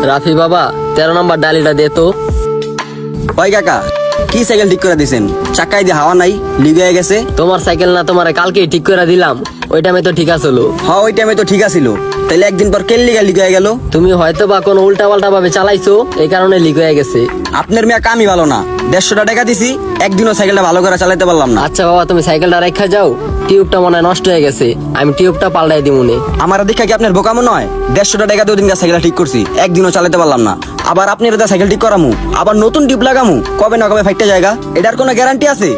রাফি বাবা 13 নম্বর ডালিটা দে তো। ওই কাকা, কি সাইকেল ঠিক করে দিছেন? চাকায় দিয়ে হাওয়া নাই, লিক হয়ে গেছে। তোমার সাইকেল না, তোমার কালকেই ঠিক করে দিলাম, ওই টাইমে তো ঠিক আছিল। হ্যাঁ, ওই টাইমে তো ঠিক আছিল, তাইলে একদিন পর কেন লিগা লিক হয়ে গেল? তুমি হয়তো বা কোনো উল্টা পাল্টা ভাবে চালাইছো, এই কারণে লিক হয়ে গেছে। আপনার মেয়ে কামই ভালো না, 150 টাকা দিছি, একদিনও সাইকেলটা ভালো করে চালাতে পারলাম না। আচ্ছা বাবা, তুমি সাইকেলটা রেখা যাও, টিউবটা মনে হয় নষ্ট হয়ে গেছে, আমি টিউবটা পাল্টাই দিমুনে। আমার দেখা কি আপনার বোকামো নয়? 150 টাকা দিয়ে দিনকার সাইকেলটা ঠিক করছি, একদিনও চালাতে পারলাম না। আবার আপনি এটা সাইকেল ঠিক করামু, আবার নতুন টিউব লাগামু, কবে না কবে ফাইটটা জায়গা, এটার কোনো গ্যারান্টি আছে?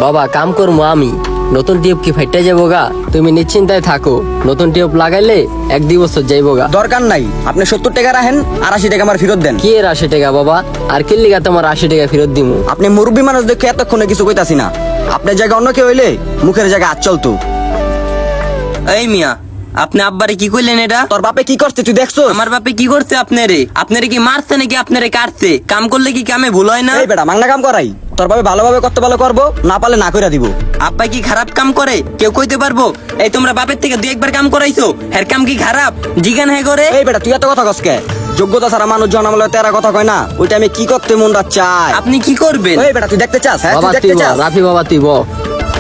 বাবা কাম করবো আমি, নতুন টিউব কি ফাইটে যাবো গা? তুমি নিশ্চিন্তায় থাকো, নতুন টিউব লাগাইলে 1-2 বছর যাইবো গা। দরকার নাই, আপনি 70 টাকা রাখেন আর 80 টাকা আমার ফেরত দেন। কি এর 80 টাকা বাবা? আর কি লিগা তোমার 80 টাকা ফেরত দিমু? আপনি মুরব্বী মানুষ দেখে এতক্ষণে কিছু কইতাছি না, আপনার জায়গা অন্য কেউ হইলে মুখের জায়গা আজ চলতো। এই মিয়া, আপনি আব্বারে কি কইলেন এটা? তোর বাপে কি করছে তুই দেখছো? আমার বাপে কি করছে আপনারে? আপনারে কি মারছে নাকি আপনারে কাটছে? কাম করলে কি কামে ভুল হয় না? এই বেটা, মাংনা কাম করাই, তোর বাপে ভালোভাবে করতে ভালো করবো, না পারলে না কইরা দিব। আব্বা কি খারাপ কাম করে কেউ কইতে পারবো? এই তোমরা বাপের থেকে 2-1 বার কাম করাইছো, হের কাম কি খারাপ? জিগান হে করে। এই বেটা, তুই এত কথা কসকে? যোগ্যতা ছাড়া মানুষ জন্মালে তেরা কথা কয় না, ওইটা আমি কি করতে মনটা চাই। আপনি কি করবেন? এই বেটা, তুই দেখতে চাস? হ্যাঁ, বাবা তুই দেখতে তুই চাস? রাফি বাবা তুই বল।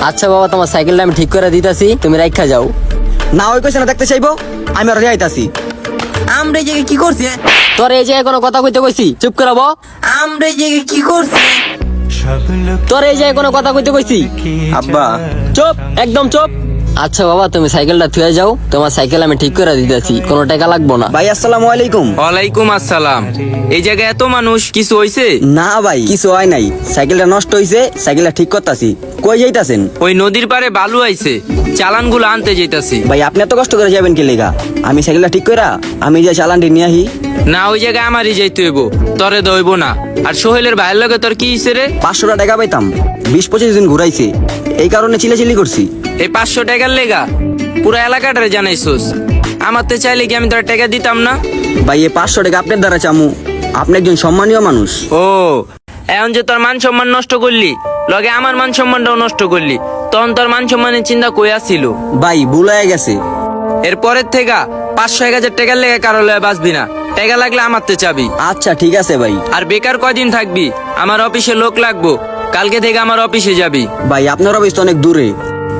আচ্ছা বাবা, তোমার সাইকেলটা আমি ঠিক করে দিতেছি, তুমি রাখা যাও। না, ওই কইছে না দেখতে চাইবো, আমি আর আইতাছি। আমরা এই জায়গায় কি করছে? তোর এই জায়গায় কোনো কথা কইতে কইছি? চুপ করে বল। আমরা এই জায়গায় কি করছে? তোর এই জায়গায় কোনো কথা কইতে কইছি? আব্বা চুপ, একদম চুপ। আচ্ছা বাবা, তুমি সাইকেলটা থুয়ে যাও, তোমার সাইকেল আমি ঠিক করে দিতেছি, কোনো টাকা লাগবো না। ভাই আসসালামু আলাইকুম। ওয়ালাইকুম আসসালাম। এই জায়গায় এত মানুষ, কিছু হইছে? না ভাই, কিছু হয় নাই, সাইকেলটা নষ্ট হইছে, সাইকেলটা ঠিক করতাছি। কই যাইতাছেন? ওই নদীর পারে বালু আইছে, চালানগুলো আনতে যাইতাছি। ভাই আপনি এত কষ্ট করে যাবেন কি লেগা? আমি সাইকেলটা ঠিক কইরা আমি যে চালানটি নিয়ে আহি। না, ওই জায়গায় আমারই যাইতে হইব, তরে দইব না। আর সোহেলের ভাইয়ের লগে তোর কি হইছে রে? 500 টাকা পাইতাম, 20-25 দিন ঘুরাইছে, এই কারণে চিল্লাচিল্লি করছি। এই 500 টাকার লেগা পুরো এলাকাটারে জানাইছোস? আমার তো চাইলে কি আমি তোর টাকা দিতাম না? ভাই এই 500 টাকা আপনার দ্বারা চামু, আপনি একজন সম্মানীয় মানুষ। ও, এখন যে তোর মান সম্মান নষ্ট করলি, লগে আমার মান সম্মানটাও নষ্ট করলি, তখন তোর মান সম্মানের চিন্তা কই আসছিল? ভাই ভুল হয়ে গেছে। এরপরের থেকে 500-1000 টাকার লেগে কারো লয়ে বাঁচবি না, টাকা লাগলে আমার তে চাবি। আচ্ছা ঠিক আছে ভাই। আর বেকার কয়দিন থাকবি? আমার অফিসে লোক লাগবো, কালকে থেকে আমার অফিসে যাবি। ভাই আপনার অফিস তো অনেক দূরে,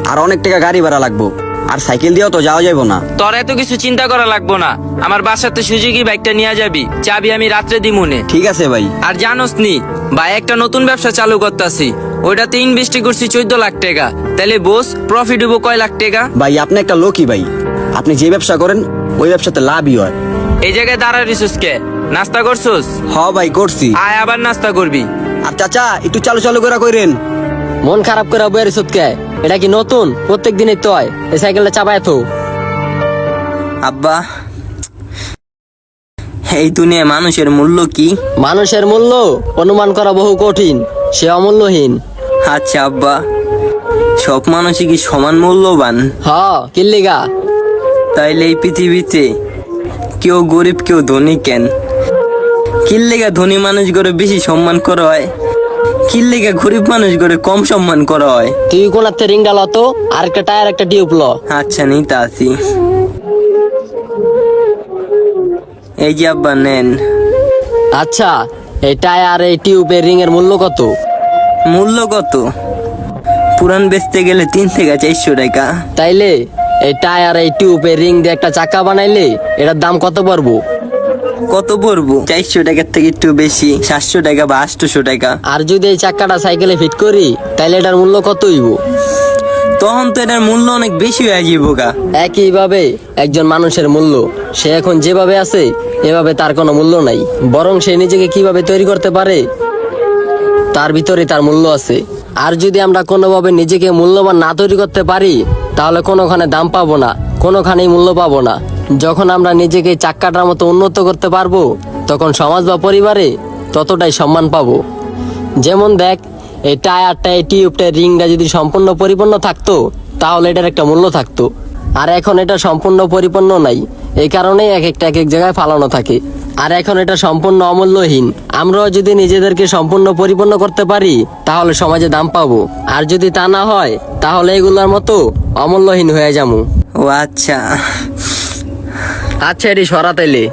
আর অনেক টাকা গাড়ি ভাড়া লাগবো, আর সাইকেল দিয়েও তো যাওয়া যাইবো না। তোর এত কিছু চিন্তা করা লাগবো না, আমার বাসাতে সুজুকি বাইকটা নিয়ে যাবি, চাবি আমি রাত্রে দিমুনে। ঠিক আছে ভাই। আর জানোস নি ভাই, একটা নতুন ব্যবসা চালু করতেছি, ওইটাতে ইনভেস্ট করছি 14 লাখ টাকা। তাহলে বোস, প্রফিট হবো কয় লাখ টাকা? ভাই আপনি একটা লোকই ভাই, আপনি যে ব্যবসা করেন ওই ব্যবসাতে লাভই হয়। এই জায়গায় দাঁড়াইছিস কে? নাস্তা করছোস? হ ভাই করছি। আয় আবার নাস্তা করবি। আর চাচা একটু চালু চালু করে কইরেন। মন খারাপ করে বইয়ের সুতকে, এটা কি নতুন? প্রত্যেক দিনই তো হয়, এই সাইকেলটা চাপায় তো। আব্বা, এই দুনিয়ায় মানুষের মূল্য কি? মানুষের মূল্য অনুমান করা বহু কঠিন, সে অমূল্যহীন। আচ্ছা আব্বা, সব মানুষই কি সমান মূল্যবান? হ, কিল্লিগা? তাইলে এই পৃথিবীতে কেউ গরিব কেউ ধনী কেন? কিল্লেগা ধনী মানুষ করে বেশি সম্মান করা হয়, কিল্লেগা গরিব মানুষ করে কম সম্মান করা হয়? তুই কোনাতে রিং ডাল তো, আর একটা টায়ার একটা টিউব ল। আচ্ছা নিতে আসি। এই যে আব্বা নেন। আচ্ছা, এই টায়ার এই টিউবের রিং এর মূল্য কত? মূল্য কত? পুরান বেচতে গেলে 3-400 টাকা। তাইলে এই টায়ার এই টিউবের রিং দিয়ে একটা চাকা বানাইলে এটার দাম কত পড়বো? কত পড়বো? 400 টাকার থেকে একটু বেশি, 700 টাকা বা 800 টাকা। আর যদি এই চাকাটা সাইকেলে ফিট করি, তাইলে এটার মূল্য কত হইব? তখন তো এটার মূল্য অনেক বেশি হয়ে যাবো গা। একইভাবে একজন মানুষের মূল্য, সে এখন যেভাবে আছে এভাবে তার কোনো মূল্য নাই, বরং সে নিজেকে কিভাবে তৈরি করতে পারে তার ভিতরে তার মূল্য আছে। আর যদি আমরা কোনোভাবে নিজেকে মূল্যবান না তৈরি করতে পারি, তাহলে কোনোখানে দাম পাবো না, কোনোখানেই মূল্য পাবো না। যখন আমরা নিজেকে চাক্কাটার মতো উন্নত করতে পারবো, তখন সমাজ বা পরিবারে ততটাই সম্মান পাবো। যেমন দেখ, এই টায়ারটা এই টিউবটা রিংটা যদি সম্পূর্ণ পরিপূর্ণ থাকতো, তাহলে এটার একটা মূল্য থাকতো। আর এখন এটা সম্পূর্ণ পরিপূর্ণ নাই, এই কারণেই এক একটা এক এক জায়গায় ফালানো থাকে। আর এখন এটা সম্পূর্ণ অমূল্যহীন। আমরাও যদি নিজেদেরকে সম্পূর্ণ পরিপূর্ণ করতে পারি, তাহলে সমাজে দাম পাবো। আর যদি তা না হয়, তাহলে এগুলোর মতো অমূল্যহীন হয়ে যাবো। ও আচ্ছা। আচ্ছা, এটি সরা তাইলে।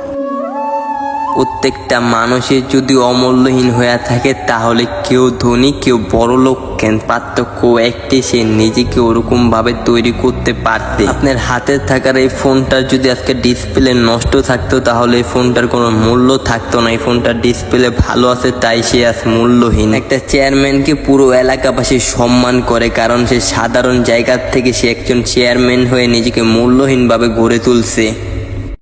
প্রত্যেকটা মানুষের যদি অমূল্যহীন হয়ে থাকে তাহলে কেউ ধনী কেউ বড় লোক কেন, পার্থক্য একটি, সে নিজেকে ওরকম ভাবে তৈরি করতে পারতে। আপনার হাতে থাকার এই ফোনটার যদি আজকে ডিসপ্লে নষ্ট থাকতো তাহলে এই ফোনটার কোনো মূল্য থাকতো না। এই ফোনটার ডিসপ্লে ভালো আছে তাই সে আজ মূল্যহীন। একটা চেয়ারম্যানকে পুরো এলাকাবাসী সম্মান করে, কারণ সে সাধারণ জায়গা থেকে সে একজন চেয়ারম্যান হয়ে নিজেকে মূল্যহীন ভাবে গড়ে তুলছে।